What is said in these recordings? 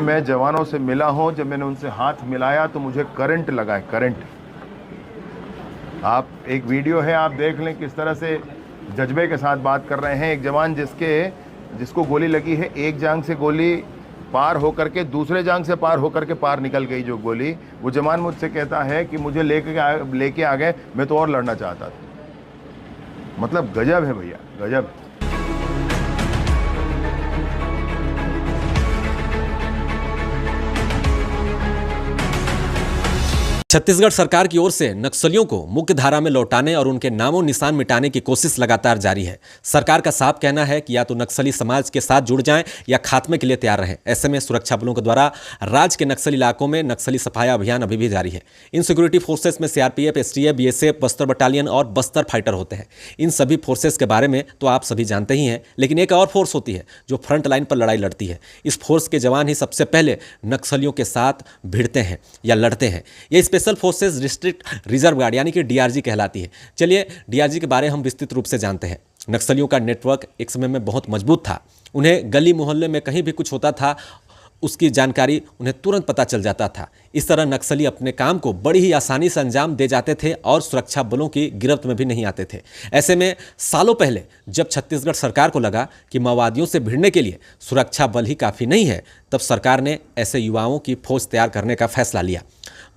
मैं जवानों से मिला हूं, जब मैंने उनसे हाथ मिलाया तो मुझे करंट लगा है, करंट। आप एक वीडियो है, आप देख लें किस तरह से जज्बे के साथ बात कर रहे हैं। एक जवान जिसको गोली लगी है, एक जांग से गोली पार होकर के दूसरे जांग से पार होकर के पार निकल गई जो गोली, वो जवान मुझसे कहता है कि मुझे लेके आ गए, मैं तो और लड़ना चाहता था। मतलब गजब है भैया, गजब। छत्तीसगढ़ सरकार की ओर से नक्सलियों को मुख्य धारा में लौटाने और उनके नामों निशान मिटाने की कोशिश लगातार जारी है। सरकार का साफ कहना है कि या तो नक्सली समाज के साथ जुड़ जाएं या खात्मे के लिए तैयार रहें। ऐसे में सुरक्षा बलों के द्वारा राज्य के नक्सली इलाकों में नक्सली सफाया अभियान अभी भी जारी है। इन सिक्योरिटी फोर्सेस में CRPF, STF, BSF, Bastar battalion और बस्तर फाइटर होते हैं। इन सभी फोर्सेस के बारे में तो आप सभी जानते ही हैं, लेकिन एक और फोर्स होती है जो फ्रंट लाइन पर लड़ाई लड़ती है। इस फोर्स के जवान ही सबसे पहले नक्सलियों के साथ भिड़ते हैं या लड़ते हैं। ये special forces district reserve guard यानी कि डीआरजी कहलाती है। चलिए डीआरजी के बारे हम विस्तृत रूप से जानते हैं। नक्सलियों का नेटवर्क एक समय में बहुत मजबूत था। उन्हें गली मोहल्ले में कहीं भी कुछ होता था, उसकी जानकारी उन्हें तुरंत पता चल जाता था। इस तरह नक्सली अपने काम को बड़ी ही आसानी से अंजाम दे जाते थे और सुरक्षा बलों की गिरफ्त में भी नहीं आते थे। ऐसे में सालों पहले जब छत्तीसगढ़ सरकार को लगा कि माओवादियों से भिड़ने के लिए सुरक्षा बल ही काफ़ी नहीं है, तब सरकार ने ऐसे युवाओं की फौज तैयार करने का फैसला लिया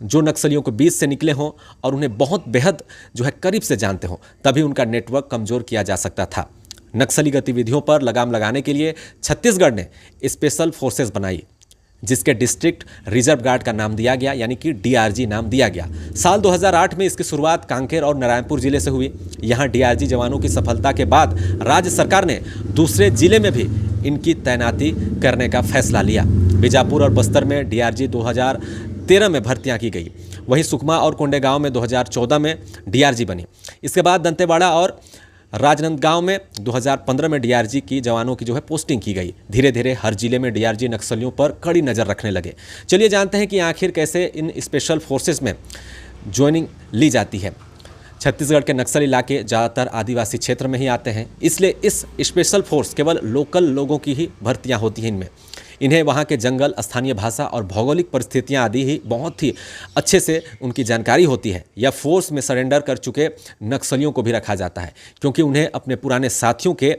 जो नक्सलियों के बीच से निकले हों और उन्हें बहुत बेहद करीब से जानते हों, तभी उनका नेटवर्क कमज़ोर किया जा सकता था। नक्सली गतिविधियों पर लगाम लगाने के लिए छत्तीसगढ़ ने स्पेशल फोर्सेस बनाई, जिसके डिस्ट्रिक्ट रिजर्व गार्ड का नाम दिया गया, यानी कि डीआरजी नाम दिया गया। साल 2008 में इसकी शुरुआत कांकेर और नारायणपुर जिले से हुई। यहाँ डीआरजी जवानों की सफलता के बाद राज्य सरकार ने दूसरे जिले में भी इनकी तैनाती करने का फैसला लिया। बीजापुर और बस्तर में डीआरजी 2013 में भर्तियाँ की गई। वहीं सुकमा और कोंडेगांव में 2014 में डीआरजी बनी। इसके बाद दंतेवाड़ा और राजनांदगांव में 2015 में डीआरजी की जवानों की पोस्टिंग की गई। धीरे धीरे हर जिले में डीआरजी नक्सलियों पर कड़ी नज़र रखने लगे। चलिए जानते हैं कि आखिर कैसे इन स्पेशल फोर्सेस में ज्वाइनिंग ली जाती है। छत्तीसगढ़ के नक्सल इलाके ज़्यादातर आदिवासी क्षेत्र में ही आते हैं, इसलिए इस स्पेशल फोर्स केवल लोकल लोगों की ही भर्तियाँ होती हैं। इनमें इन्हें वहाँ के जंगल, स्थानीय भाषा और भौगोलिक परिस्थितियाँ आदि ही बहुत ही अच्छे से उनकी जानकारी होती है। यह फोर्स में सरेंडर कर चुके नक्सलियों को भी रखा जाता है, क्योंकि उन्हें अपने पुराने साथियों के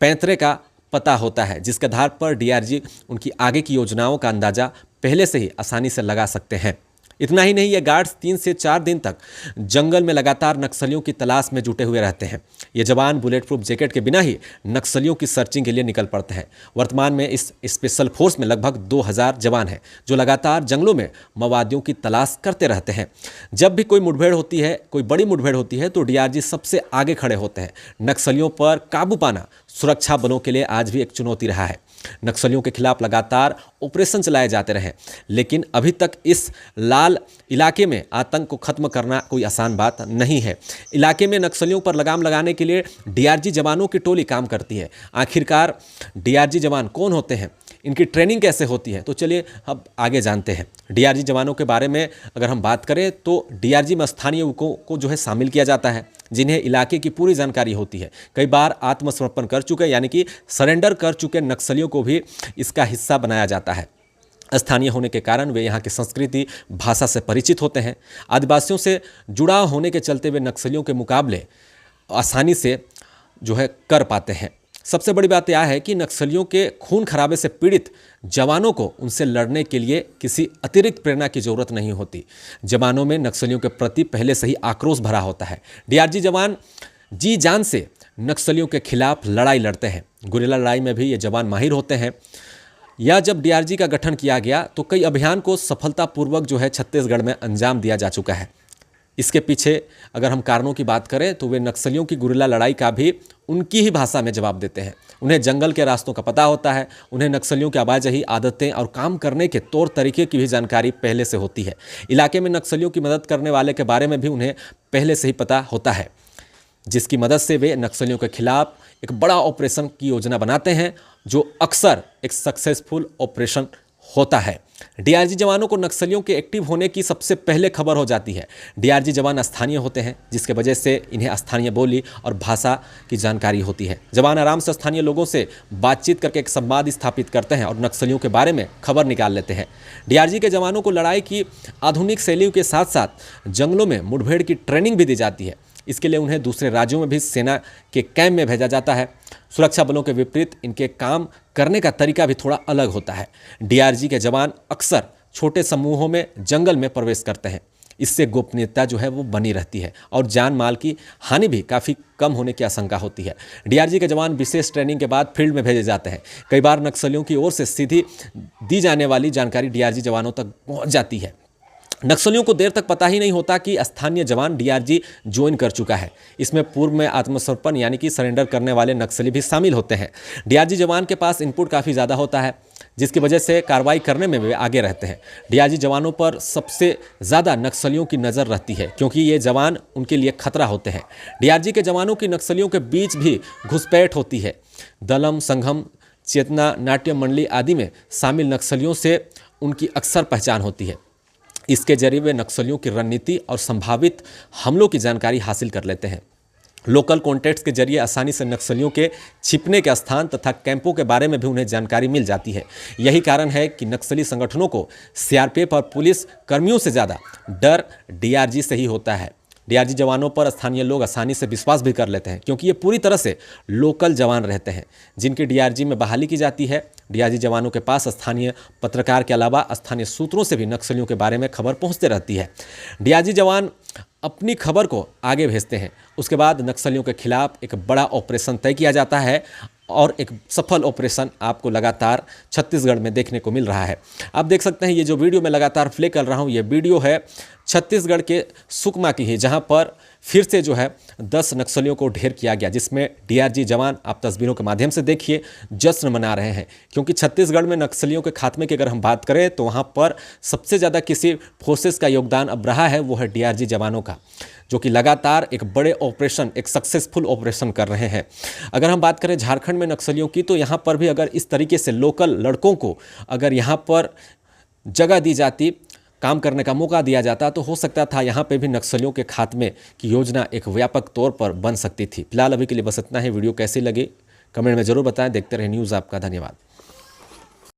पैंतरे का पता होता है, जिसके आधार पर डीआरजी उनकी आगे की योजनाओं का अंदाज़ा पहले से ही आसानी से लगा सकते हैं। इतना ही नहीं, ये गार्ड्स 3 से 4 दिन तक जंगल में लगातार नक्सलियों की तलाश में जुटे हुए रहते हैं। ये जवान बुलेट प्रूफ जैकेट के बिना ही नक्सलियों की सर्चिंग के लिए निकल पड़ते हैं। वर्तमान में इस स्पेशल फोर्स में लगभग 2000 जवान हैं, जो लगातार जंगलों में माओवादियों की तलाश करते रहते हैं। जब भी कोई मुठभेड़ होती है, कोई बड़ी मुठभेड़ होती है, तो डीआरजी सबसे आगे खड़े होते हैं। नक्सलियों पर काबू पाना सुरक्षा बलों के लिए आज भी एक चुनौती रहा है। नक्सलियों के खिलाफ लगातार ऑपरेशन चलाए जाते रहे, लेकिन अभी तक इस लाल इलाके में आतंक को खत्म करना कोई आसान बात नहीं है। इलाके में नक्सलियों पर लगाम लगाने के लिए डीआरजी जवानों की टोली काम करती है। आखिरकार डीआरजी जवान कौन होते हैं, इनकी ट्रेनिंग कैसे होती है, तो चलिए अब आगे जानते हैं। डीआरजी जवानों के बारे में अगर हम बात करें तो डीआरजी में स्थानीय युवकों को शामिल किया जाता है, जिन्हें इलाके की पूरी जानकारी होती है। कई बार आत्मसमर्पण कर चुके यानी कि सरेंडर कर चुके नक्सलियों को भी इसका हिस्सा बनाया जाता है। स्थानीय होने के कारण वे यहाँ की संस्कृति, भाषा से परिचित होते हैं। आदिवासियों से जुड़ाव होने के चलते वे नक्सलियों के मुकाबले आसानी से कर पाते हैं। सबसे बड़ी बात यह है कि नक्सलियों के खून खराबे से पीड़ित जवानों को उनसे लड़ने के लिए किसी अतिरिक्त प्रेरणा की जरूरत नहीं होती। जवानों में नक्सलियों के प्रति पहले से ही आक्रोश भरा होता है। डीआरजी जवान जी जान से नक्सलियों के खिलाफ लड़ाई लड़ते हैं। गुरिल्ला लड़ाई में भी ये जवान माहिर होते हैं। या जब डीआरजी का गठन किया गया तो कई अभियान को सफलतापूर्वक छत्तीसगढ़ में अंजाम दिया जा चुका है। इसके पीछे अगर हम कारणों की बात करें तो वे नक्सलियों की गुरिल्ला लड़ाई का भी उनकी ही भाषा में जवाब देते हैं। उन्हें जंगल के रास्तों का पता होता है। उन्हें नक्सलियों की आवाजाही, आदतें और काम करने के तौर तरीके की भी जानकारी पहले से होती है। इलाके में नक्सलियों की मदद करने वाले के बारे में भी उन्हें पहले से ही पता होता है, जिसकी मदद से वे नक्सलियों के खिलाफ एक बड़ा ऑपरेशन की योजना बनाते हैं, जो अक्सर एक सक्सेसफुल ऑपरेशन होता है। डीआरजी जवानों को नक्सलियों के एक्टिव होने की सबसे पहले खबर हो जाती है। डीआरजी जवान स्थानीय होते हैं, जिसके वजह से इन्हें स्थानीय बोली और भाषा की जानकारी होती है। जवान आराम से स्थानीय लोगों से बातचीत करके एक संवाद स्थापित करते हैं और नक्सलियों के बारे में खबर निकाल लेते हैं। डीआरजी के जवानों को लड़ाई की आधुनिक शैलियों के साथ साथ जंगलों में मुठभेड़ की ट्रेनिंग भी दी जाती है। इसके लिए उन्हें दूसरे राज्यों में भी सेना के कैंप में भेजा जाता है। सुरक्षा बलों के विपरीत इनके काम करने का तरीका भी थोड़ा अलग होता है। डीआरजी के जवान अक्सर छोटे समूहों में जंगल में प्रवेश करते हैं। इससे गोपनीयता जो है वो बनी रहती है और जान माल की हानि भी काफ़ी कम होने की आशंका होती है। डीआरजी के जवान विशेष ट्रेनिंग के बाद फील्ड में भेजे जाते हैं। कई बार नक्सलियों की ओर से सीधी दी जाने वाली जानकारी डीआरजी जवानों तक पहुँच जाती है। नक्सलियों को देर तक पता ही नहीं होता कि स्थानीय जवान डीआरजी ज्वाइन कर चुका है। इसमें पूर्व में आत्मसमर्पण यानी कि सरेंडर करने वाले नक्सली भी शामिल होते हैं। डीआरजी जवान के पास इनपुट काफ़ी ज़्यादा होता है, जिसकी वजह से कार्रवाई करने में वे आगे रहते हैं। डीआरजी जवानों पर सबसे ज़्यादा नक्सलियों की नज़र रहती है, क्योंकि ये जवान उनके लिए खतरा होते हैं। डीआरजी के जवानों की नक्सलियों के बीच भी घुसपैठ होती है। दलम, संघम, चेतना, नाट्य मंडली आदि में शामिल नक्सलियों से उनकी अक्सर पहचान होती है। इसके जरिए वे नक्सलियों की रणनीति और संभावित हमलों की जानकारी हासिल कर लेते हैं। लोकल कॉन्टैक्ट्स के जरिए आसानी से नक्सलियों के छिपने के स्थान तथा कैंपों के बारे में भी उन्हें जानकारी मिल जाती है। यही कारण है कि नक्सली संगठनों को सीआरपीएफ और पुलिस कर्मियों से ज़्यादा डर डीआरजी से ही होता है। डीआरजी जवानों पर स्थानीय लोग आसानी से विश्वास भी कर लेते हैं, क्योंकि ये पूरी तरह से लोकल जवान रहते हैं जिनकी डीआरजी में बहाली की जाती है। डीआरजी जवानों के पास स्थानीय पत्रकार के अलावा स्थानीय सूत्रों से भी नक्सलियों के बारे में खबर पहुंचते रहती है। डीआरजी जवान अपनी खबर को आगे भेजते हैं। उसके बाद नक्सलियों के खिलाफ एक बड़ा ऑपरेशन तय किया जाता है और एक सफल ऑपरेशन आपको लगातार छत्तीसगढ़ में देखने को मिल रहा है। आप देख सकते हैं ये जो वीडियो मैं लगातार प्ले कर रहा हूँ, ये वीडियो है छत्तीसगढ़ के सुकमा की है, जहाँ पर फिर से जो है 10 नक्सलियों को ढेर किया गया, जिसमें डीआरजी जवान आप तस्वीरों के माध्यम से देखिए जश्न मना रहे हैं। क्योंकि छत्तीसगढ़ में नक्सलियों के खात्मे की अगर हम बात करें तो वहाँ पर सबसे ज़्यादा किसी फोर्सेस का योगदान अब रहा है वो है डीआरजी जवानों का, जो कि लगातार एक बड़े ऑपरेशन, एक सक्सेसफुल ऑपरेशन कर रहे हैं। अगर हम बात करें झारखंड में नक्सलियों की, तो यहाँ पर भी अगर इस तरीके से लोकल लड़कों को अगर यहाँ पर जगह दी जाती, काम करने का मौका दिया जाता, तो हो सकता था यहाँ पे भी नक्सलियों के खात्मे की योजना एक व्यापक तौर पर बन सकती थी। फिलहाल अभी के लिए बस इतना ही। वीडियो कैसी लगी कमेंट में ज़रूर बताएं। देखते रहे न्यूज़ आपका। धन्यवाद।